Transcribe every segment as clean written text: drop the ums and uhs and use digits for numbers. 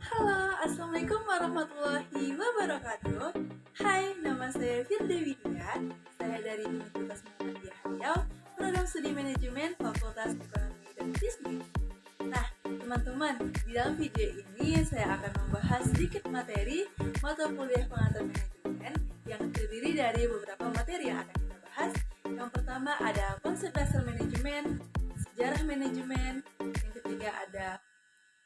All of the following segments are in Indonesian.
Halo, Assalamualaikum warahmatullahi wabarakatuh. Hai, nama saya Firdewi Widya. Saya dari Universitas Muhammadiyah Riau, program studi manajemen Fakultas Ekonomi dan Bisnis. Nah, teman-teman, di dalam video ini saya akan membahas sedikit materi mata kuliah pengantar manajemen yang terdiri dari beberapa materi yang akan kita bahas. Yang pertama ada konsep dasar manajemen, sejarah manajemen, yang ketiga ada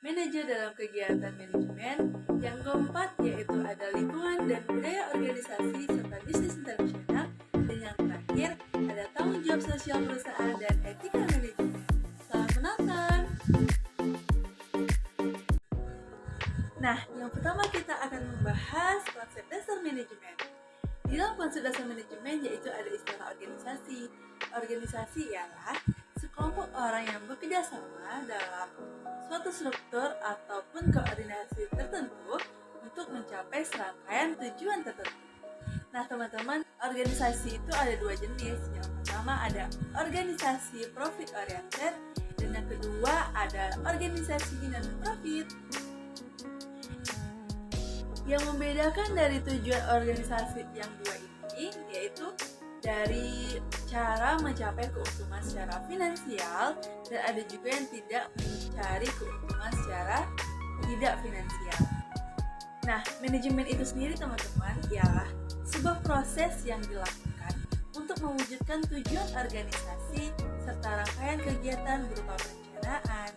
manajer dalam kegiatan manajemen, yang keempat yaitu ada lingkungan dan budaya organisasi serta bisnis internasional, dan yang terakhir ada tanggung jawab sosial perusahaan dan etika manajemen. Selamat menonton! Nah, yang pertama kita akan membahas konsep dasar manajemen. Di dalam konsep dasar manajemen yaitu ada istilah organisasi. Organisasi ialah sekelompok orang yang bekerja sama dalam suatu struktur ataupun koordinasi tertentu untuk mencapai serangkaian tujuan tertentu. Nah teman-teman, organisasi itu ada dua jenis. Yang pertama ada organisasi profit oriented, dan yang kedua ada organisasi non-profit. Yang membedakan dari tujuan organisasi yang dua ini yaitu dari cara mencapai keuntungan secara finansial, dan ada juga yang tidak mencari keuntungan secara tidak finansial. Nah, manajemen itu sendiri teman-teman ialah sebuah proses yang dilakukan untuk mewujudkan tujuan organisasi serta rangkaian kegiatan berupa perencanaan,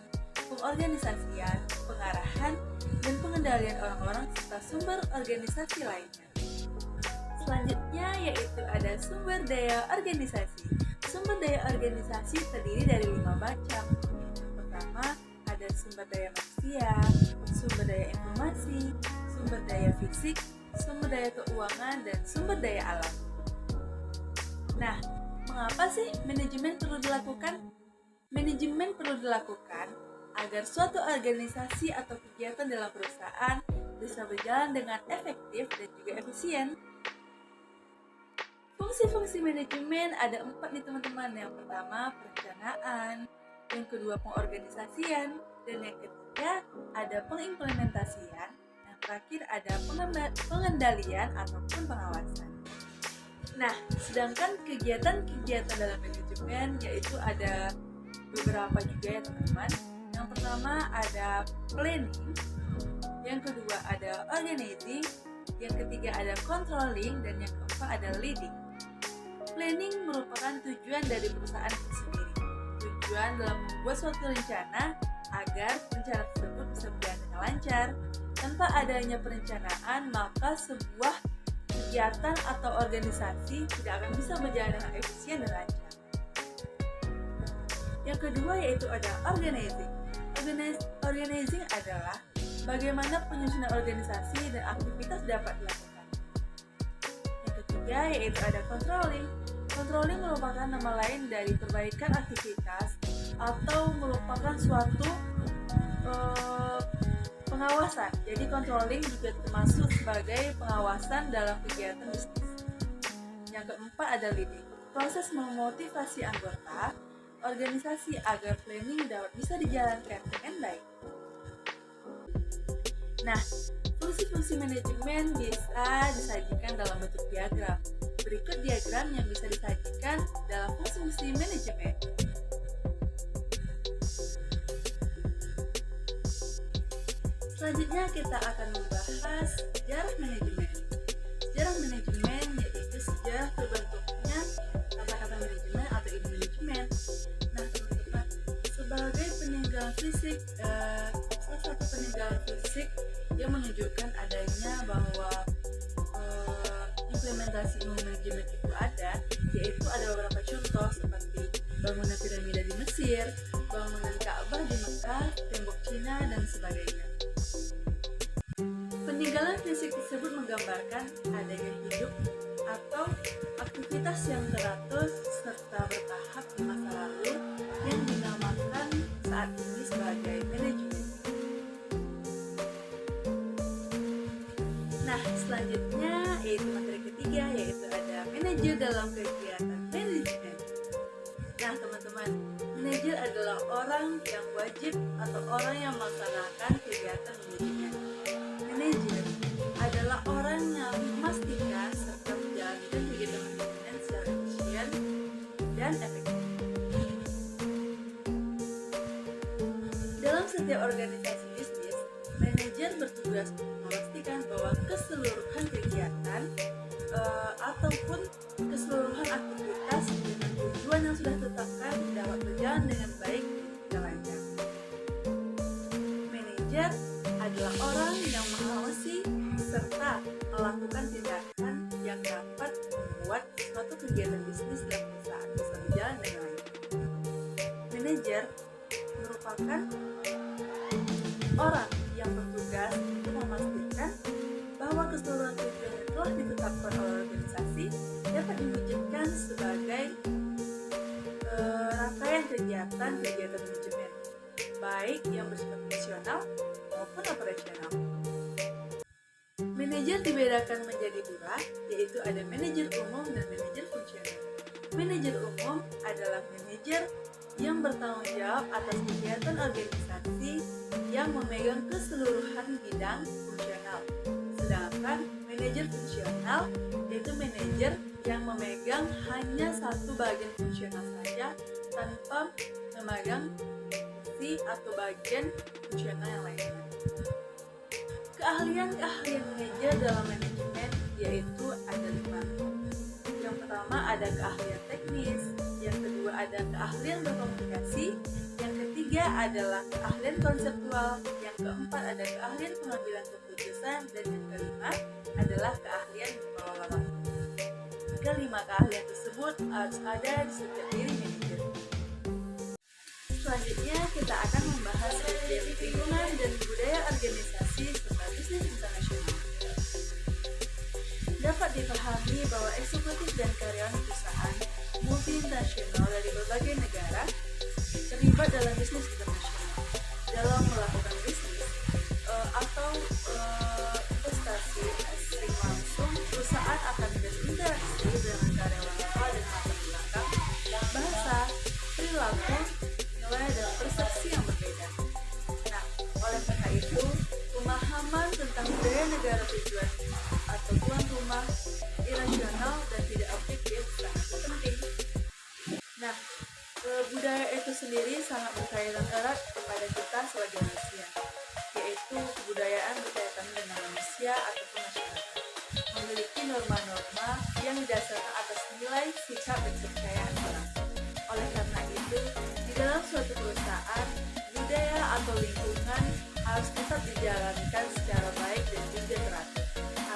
pengorganisasian, pengarahan, dan pengendalian orang-orang serta sumber organisasi lainnya. Selanjutnya yaitu ada sumber daya organisasi. Sumber daya organisasi terdiri dari 5 macam. Yang pertama ada sumber daya manusia, sumber daya informasi, sumber daya fisik, sumber daya keuangan, dan sumber daya alam. Nah, mengapa sih manajemen perlu dilakukan? Manajemen perlu dilakukan agar suatu organisasi atau kegiatan dalam perusahaan bisa berjalan dengan efektif dan juga efisien. Fungsi-fungsi manajemen ada 4 nih teman-teman. Yang pertama perencanaan, yang kedua pengorganisasian, dan yang ketiga ada pengimplementasian, yang terakhir ada pengendalian ataupun pengawasan. Nah, sedangkan kegiatan-kegiatan dalam manajemen yaitu ada beberapa juga ya teman-teman. Yang pertama ada planning, yang kedua ada organizing, yang ketiga ada controlling, dan yang keempat ada leading. Planning merupakan tujuan dari perusahaan itu sendiri. Tujuan dalam membuat suatu rencana agar rencana tersebut bisa berjalan dengan lancar. Tanpa adanya perencanaan, maka sebuah kegiatan atau organisasi tidak akan bisa berjalan dengan efisien dan lancar. Yang kedua yaitu ada organizing. Organizing adalah bagaimana penyusunan organisasi dan aktivitas dapat dilakukan. Yang ketiga yaitu ada controlling. Controlling merupakan nama lain dari perbaikan aktivitas atau merupakan suatu pengawasan. Jadi controlling juga termasuk sebagai pengawasan dalam kegiatan bisnis. Yang keempat ada leading. Proses memotivasi anggota organisasi agar planning dapat bisa dijalankan dengan baik. Nah, fungsi-fungsi manajemen bisa disajikan dalam bentuk diagram. Berikut diagram yang bisa disajikan dalam fungsi-fungsi manajemen. Selanjutnya kita akan membahas sejarah manajemen. Sejarah manajemen yaitu sejarah terbentuknya kata-kata manajemen atau ilmu manajemen. Nah teman-teman, sebagai peninggalan fisik, salah satu peninggalan fisik yang menunjukkan adanya bahwa implementasi ilmu manajemen itu ada, yaitu ada beberapa contoh seperti bangunan piramida di Mesir, bangunan Ka'bah di Mekah, tembok Cina, dan sebagainya. Peninggalan fisik tersebut menggambarkan adanya hidup atau aktivitas yang teratur serta bertahap di masa lalu yang dinamakan saat ini sebagai manajemen. Nah, selanjutnya yaitu materi ketiga yaitu ada manajer dalam kegiatan manajemen. Nah, teman-teman, manajer adalah orang yang wajib atau orang yang melaksanakan kegiatan manajemen. organisasi bisnis, manajer bertugas untuk memastikan bahwa keseluruhan kegiatan ataupun keseluruhan aktivitas dengan tujuan yang sudah ditetapkan dapat berjalan dengan baik dan lancar. Manajer adalah orang yang mengawasi serta melakukan tindakan yang dapat membuat suatu kegiatan bisnis dan perusahaan bisa berjalan dengan lancar. Manajer merupakan orang yang bertugas untuk memastikan bahwa keseluruhan tujuan yang telah ditetapkan oleh organisasi dapat diwujudkan sebagai rangkaian kegiatan manajemen, baik yang bersifat fungsional maupun operasional. Manajer dibedakan menjadi dua, yaitu ada manajer umum dan manajer fungsional. Manajer umum adalah manajer yang bertanggung jawab atas kegiatan organisasi yang memegang keseluruhan bidang fungsional. Sedangkan manajer fungsional yaitu manajer yang memegang hanya satu bagian fungsional saja tanpa memegang fungsi atau bagian fungsional yang lainnya. Keahlian manajer dalam manajemen yaitu ada 5. Yang pertama ada keahlian teknis, yang kedua ada keahlian berkomunikasi, yang ketiga adalah keahlian konseptual, yang keempat ada keahlian pengambilan keputusan, dan yang kelima adalah keahlian mengelola waktu. Kelima keahlian tersebut harus ada di setiap diri manajer. Selanjutnya kita akan membahas SDM lingkungan dan budaya organisasi serta bisnis internasional. Dapat dipahami bahwa eksekutif dan karyawan perusahaan multinasional dari berbagai negara terlibat dalam bisnis internasional. Dalam melakukan bisnis atau investasi asing langsung, perusahaan akan berinteraksi dengan karyawan lokal dan latar belakang, bahasa, perilaku, nilai dan persepsi yang berbeda. Nah, oleh karena itu, pemahaman tentang budaya negara tujuan atau tuan rumah irasional dan tidak objektif sangat penting. Nah, budaya itu sendiri sangat berkaitan erat kepada kita sebagai manusia, yaitu kebudayaan berkaitan dengan manusia ataupun masyarakat, memiliki norma-norma yang didasarkan atas nilai, sikap, dan kepercayaan orang. Oleh karena itu, di dalam suatu perusahaan, budaya atau lingkungan harus tetap dijalankan secara baik dan juga teratur,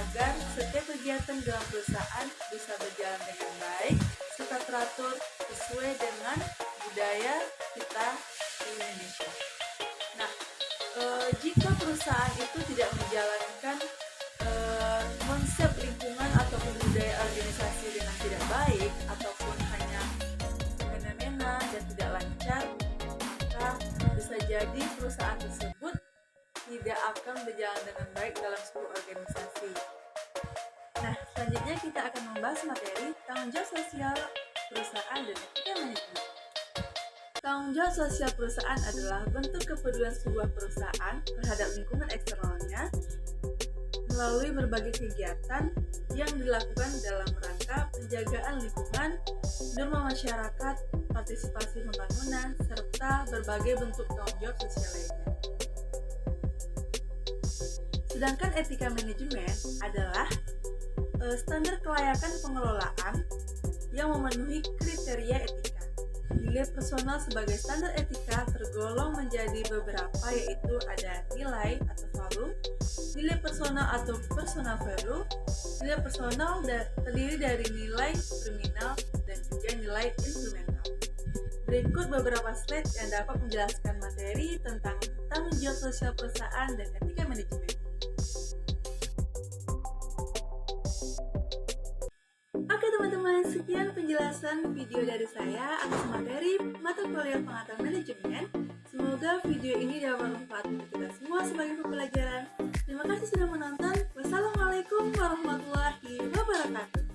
agar setiap kegiatan dalam perusahaan bisa berjalan dengan baik serta teratur sesuai dengan budaya kita di Indonesia. Nah, jika perusahaan itu tidak menjalankan konsep lingkungan ataupun budaya organisasi dengan tidak baik ataupun hanya semena-mena dan tidak lancar, maka bisa jadi perusahaan tersebut tidak akan berjalan dengan baik dalam sebuah organisasi. Nah, selanjutnya kita akan membahas materi tanggung jawab sosial perusahaan dan etika manajemen. Tanggung jawab sosial perusahaan adalah bentuk kepedulian sebuah perusahaan terhadap lingkungan eksternalnya melalui berbagai kegiatan yang dilakukan dalam rangka penjagaan lingkungan, norma masyarakat, partisipasi pembangunan, serta berbagai bentuk tanggung jawab sosial lainnya. Sedangkan etika manajemen adalah standar kelayakan pengelolaan yang memenuhi kriteria etika. Nilai personal sebagai standar etika tergolong menjadi beberapa, yaitu ada nilai atau value, nilai personal atau personal value. Nilai personal terdiri dari nilai terminal dan juga nilai instrumental. Berikut beberapa slide yang dapat menjelaskan materi tentang tanggung jawab sosial perusahaan dan etika manajemen. Oke teman-teman, sekian penjelasan video dari saya atas materi mata kuliah pengetahuan manajemen. Semoga video ini dapat bermanfaat untuk kita semua sebagai pembelajaran. Terima kasih sudah menonton. Wassalamualaikum warahmatullahi wabarakatuh.